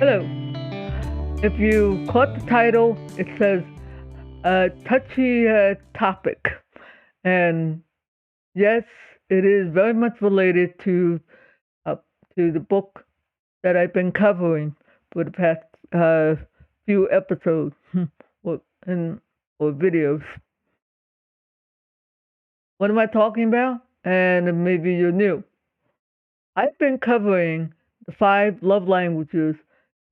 Hello. If you caught the title, it says a touchy topic. And yes, it is very much related uh, to the book that I've been covering for the past few episodes or, and, or videos. What am I talking about? And maybe you're new. I've been covering the 5 love languages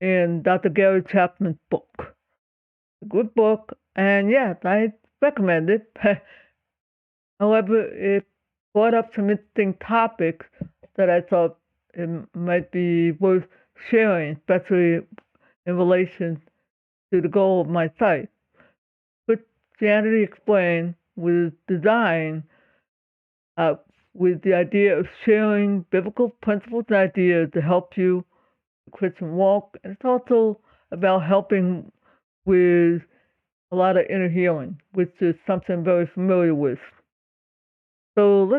in Dr. Gary Chapman's book. Good book, and yes, I recommend it. However, it brought up some interesting topics that I thought it might be worth sharing, especially in relation to the goal of my site. Christianity Explained was designed uh, with the idea of sharing biblical principles and ideas to help you the Christian walk, and it's also about helping with a lot of inner healing, which is something I'm very familiar with. So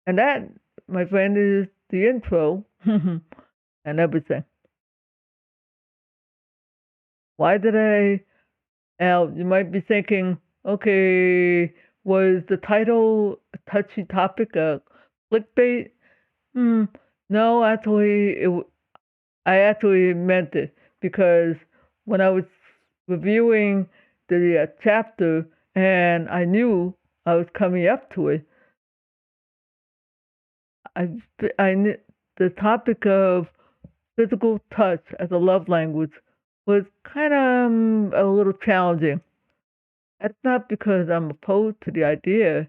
and that, my friend, is the intro and everything. Why did I? Now, you might be thinking, okay, was the title a touchy topic, a clickbait? Hmm, no, actually, I actually meant it because when I was reviewing the chapter and I knew I was coming up to it, I, the topic of physical touch as a love language was kind of a little challenging. It's not because I'm opposed to the idea.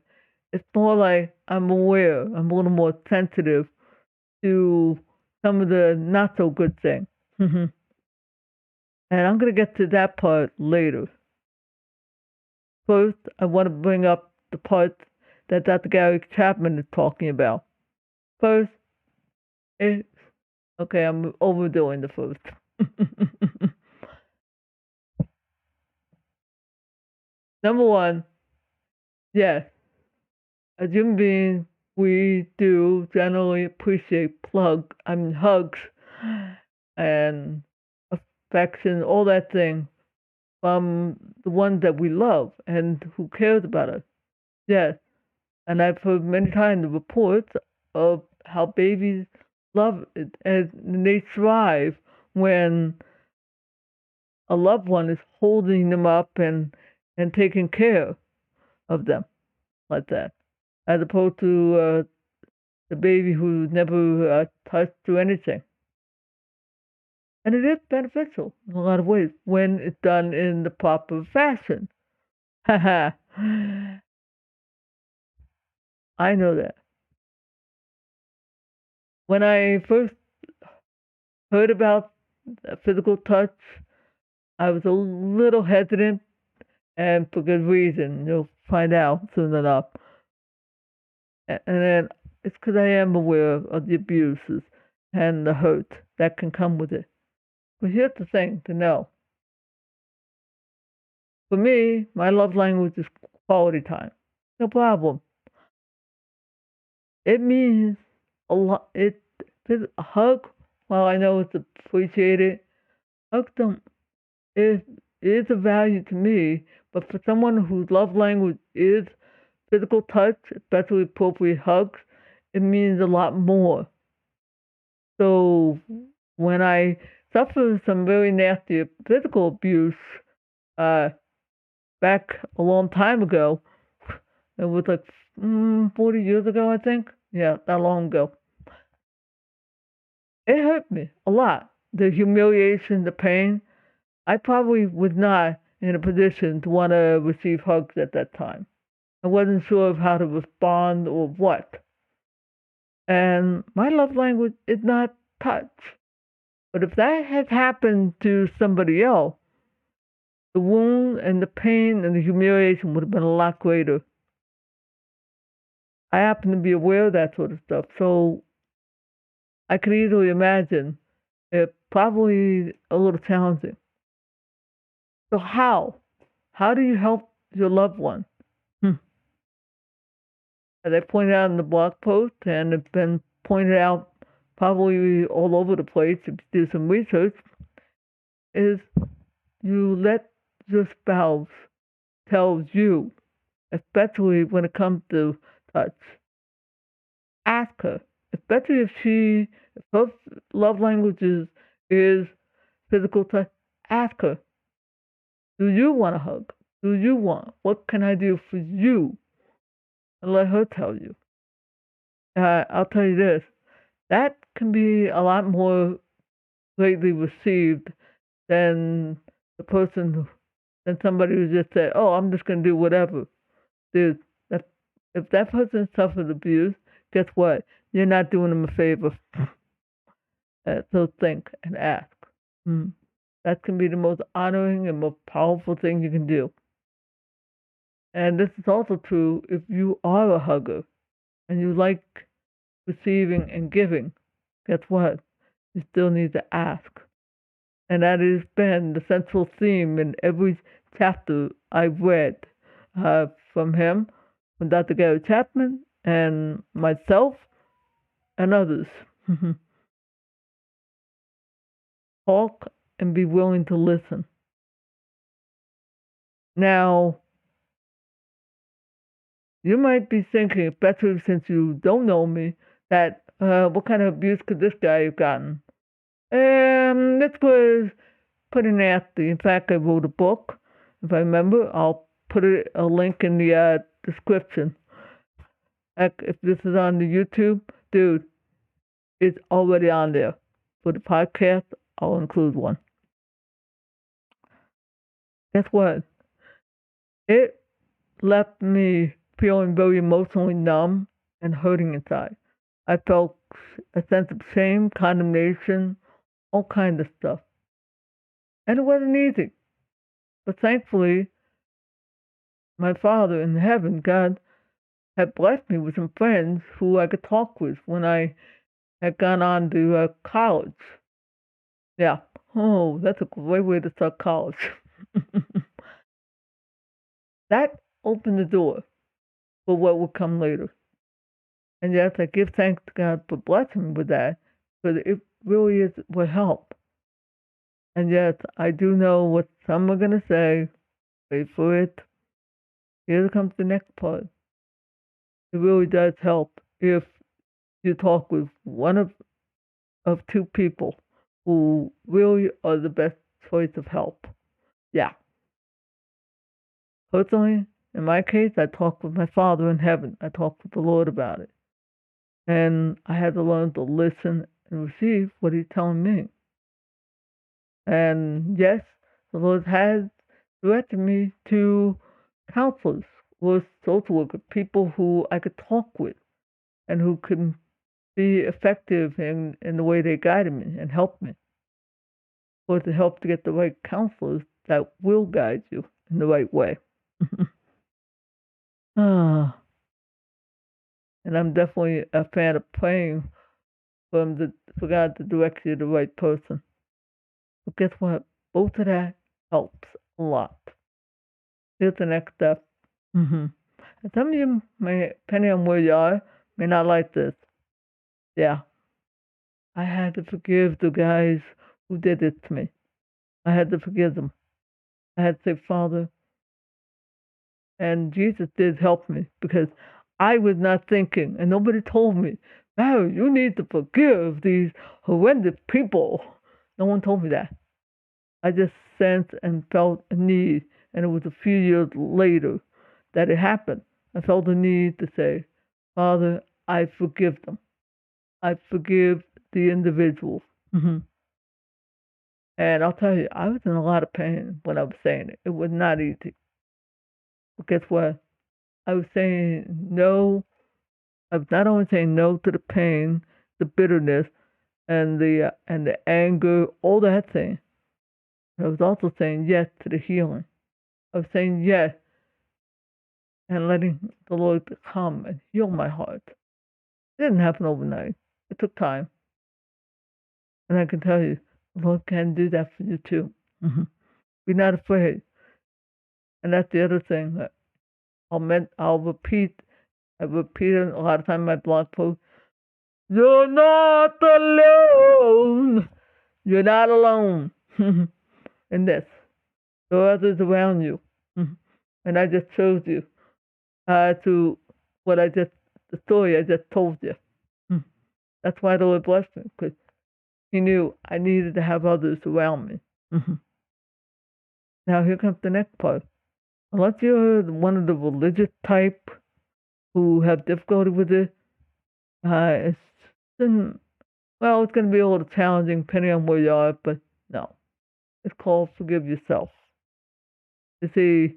It's more like I'm aware. I'm a little more sensitive to some of the not so good things. And I'm going to get to that part later. First, I want to bring up the part that Dr. Gary Chapman is talking about. First, it, okay, I'm overdoing the first. Number one, yes, as human beings, we do generally appreciate hugs and affection, all that thing from the ones that we love and who cares about us. Yes, and I've heard many times the reports of how babies love it and they thrive when a loved one is holding them up and taking care of them like that, as opposed to the baby who's never touched or anything. And it is beneficial in a lot of ways when it's done in the proper fashion. Haha. I know that. When I first heard about physical touch, I was a little hesitant, and for good reason. You'll find out soon enough. And then it's because I am aware of the abuses and the hurt that can come with it. But here's the thing to know. For me, my love language is quality time. No problem. It means a lot. A hug, while I know it's appreciated, hugs don't. It is a value to me, but for someone whose love language is physical touch, especially appropriate hugs, it means a lot more. So when I suffered some very nasty physical abuse uh, back a long time ago, it was like 40 years ago, I think. Yeah, that long ago. It hurt me a lot. The humiliation, the pain. I probably was not in a position to want to receive hugs at that time. I wasn't sure of how to respond or what. And my love language is not touch. But if that had happened to somebody else, the wound and the pain and the humiliation would have been a lot greater. I happen to be aware of that sort of stuff, so I could easily imagine it probably a little challenging. So how? How do you help your loved one? Hmm. As I pointed out in the blog post, and it's been pointed out probably all over the place if you do some research, is you let your spouse tell you, especially when it comes to touch. Ask her, especially if her love languages is physical touch. Ask her, do you want a hug? Do you want? What can I do for you? And let her tell you. I'll tell you this, that can be a lot more greatly received than the person, than somebody who just said, "Oh, I'm just going to do whatever." Dude, that, if that person suffered abuse, guess what? You're not doing them a favor. So think and ask. Mm. That can be the most honoring and most powerful thing you can do. And this is also true if you are a hugger and you like receiving and giving. Guess what? You still need to ask. And that has been the central theme in every chapter I've read from him, from Dr. Gary Chapman, and myself, and others. Talk and be willing to listen. Now, you might be thinking, especially since you don't know me, that what kind of abuse could this guy have gotten? This was pretty nasty. In fact, I wrote a book. If I remember, I'll put a link in the description. Heck, if this is on the YouTube, dude, it's already on there. For the podcast, I'll include one. Guess what? It left me feeling very emotionally numb and hurting inside. I felt a sense of shame, condemnation, all kinds of stuff. And it wasn't easy. But thankfully, my Father in heaven, God, had blessed me with some friends who I could talk with when I had gone on to college. Yeah. Oh, that's a great way to start college. That opened the door for what would come later. And yes, I give thanks to God for blessing me with that, because it really is what help. And yes, I do know what some are going to say. Wait for it. Here comes the next part. It really does help if you talk with one of two people who really are the best choice of help. Yeah. Personally, in my case, I talked with my Father in heaven. I talked with the Lord about it. And I had to learn to listen and receive what He's telling me. And yes, the Lord has directed me to counselors or social workers, people who I could talk with and who could be effective in the way they guided me and helped me. Or to help to get the right counselors that will guide you in the right way. Ah, and I'm definitely a fan of praying for God to direct you to the right person. But guess what? Both of that helps a lot. Here's the next step. And some of you may, depending on where you are, may not like this. Yeah, I had to forgive the guys who did this to me. I had to forgive them. I had to say, Father, and Jesus did help me because I was not thinking, and nobody told me, "Oh, you need to forgive these horrendous people." No one told me that. I just sensed and felt a need, and it was a few years later that it happened. I felt a need to say, Father, I forgive them. I forgive the individuals. And I'll tell you, I was in a lot of pain when I was saying it. It was not easy. But guess what? I was saying no. I was not only saying no to the pain, the bitterness, and the anger, all that thing. I was also saying yes to the healing. I was saying yes and letting the Lord come and heal my heart. It didn't happen overnight. It took time. And I can tell you, the Lord can do that for you too. Be not afraid. And that's the other thing that I'll repeat. I repeat it a lot of times in my blog post. You're not alone. You're not alone in this. There are others around you. And I just showed you to what the story I just told you. That's why the Lord blessed me, because He knew I needed to have others around me. Now, here comes the next part. Unless you're one of the religious type who have difficulty with it, it's going to be a little challenging depending on where you are, but no. It's called Forgive Yourself. You see,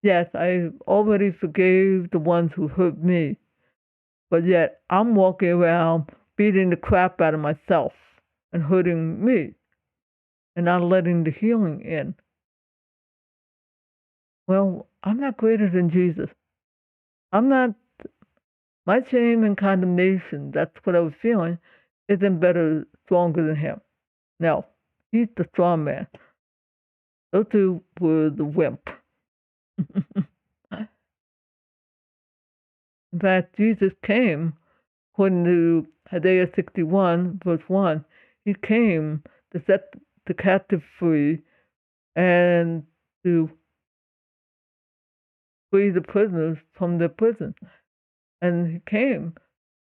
yes, I already forgave the ones who hurt me, but yet I'm walking around beating the crap out of myself and hurting me and not letting the healing in. Well, I'm not greater than Jesus. I'm not, my shame and condemnation, that's what I was feeling, isn't better, stronger than Him. No, He's the strong man. Those two were the wimp. In fact, Jesus came, according to Isaiah 61, verse 1, He came to set the captive free and to free the prisoners from their prison. And He came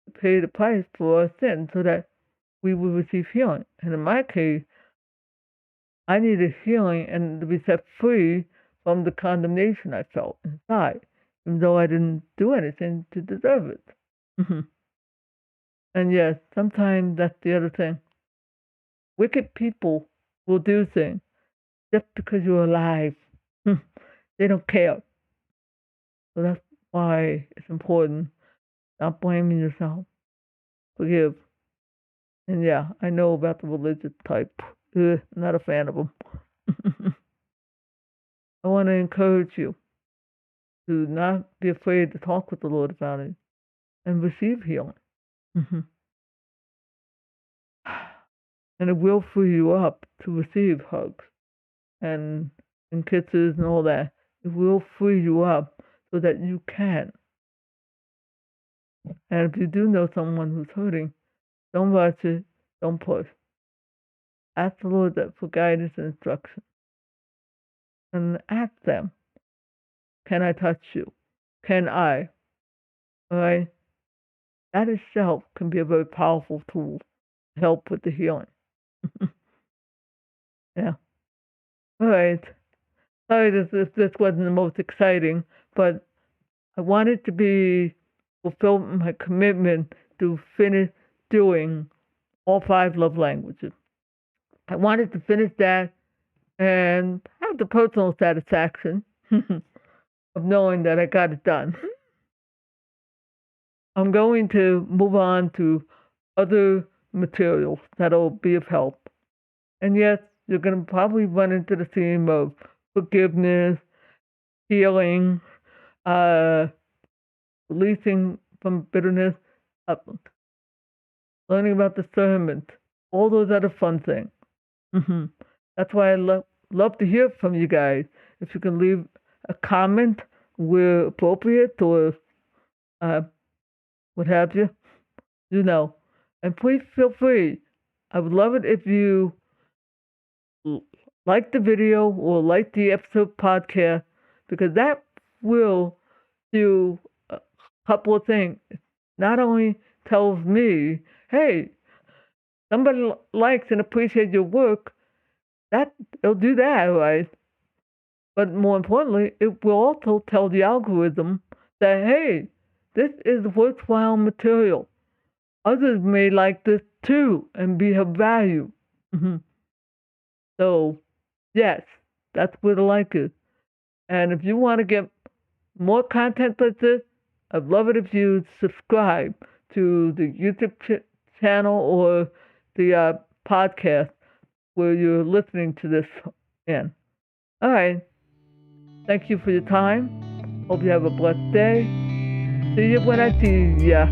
to pay the price for our sins so that we would receive healing. And in my case, I needed healing and to be set free from the condemnation I felt inside, even though I didn't do anything to deserve it. And yes, sometimes that's the other thing. Wicked people will do things just because you're alive. They don't care. So that's why it's important. Not blaming yourself. Forgive. And yeah, I know about the religious type. Not a fan of them. I want to encourage you to not be afraid to talk with the Lord about it and receive healing. And it will free you up to receive hugs and kisses and all that. It will free you up so that you can. And if you do know someone who's hurting, don't rush it, don't push. Ask the Lord for guidance and instruction. And ask them, can I touch you? Can I? All right? That itself can be a very powerful tool to help with the healing. Yeah. All right. Sorry this wasn't the most exciting, but I wanted to be fulfill my commitment to finish doing all 5 love languages. I wanted to finish that and have the personal satisfaction of knowing that I got it done. I'm going to move on to other materials that'll be of help. And yes, you're going to probably run into the theme of forgiveness, healing, releasing from bitterness, learning about discernment, all those other fun things. That's why I love to hear from you guys. If you can leave a comment where appropriate or what have you, And please feel free. I would love it if you like the video or like the episode podcast, because that will do a couple of things. Not only tells me, hey, somebody likes and appreciates your work, it'll do that, right? But more importantly, it will also tell the algorithm that, hey, this is worthwhile material. Others may like this too and be of value. So, yes, that's where the like is. And if you want to get more content like this, I'd love it if you subscribe to the YouTube channel or the podcast where you're listening to this in. All right. Thank you for your time. Hope you have a blessed day. See you when I see ya.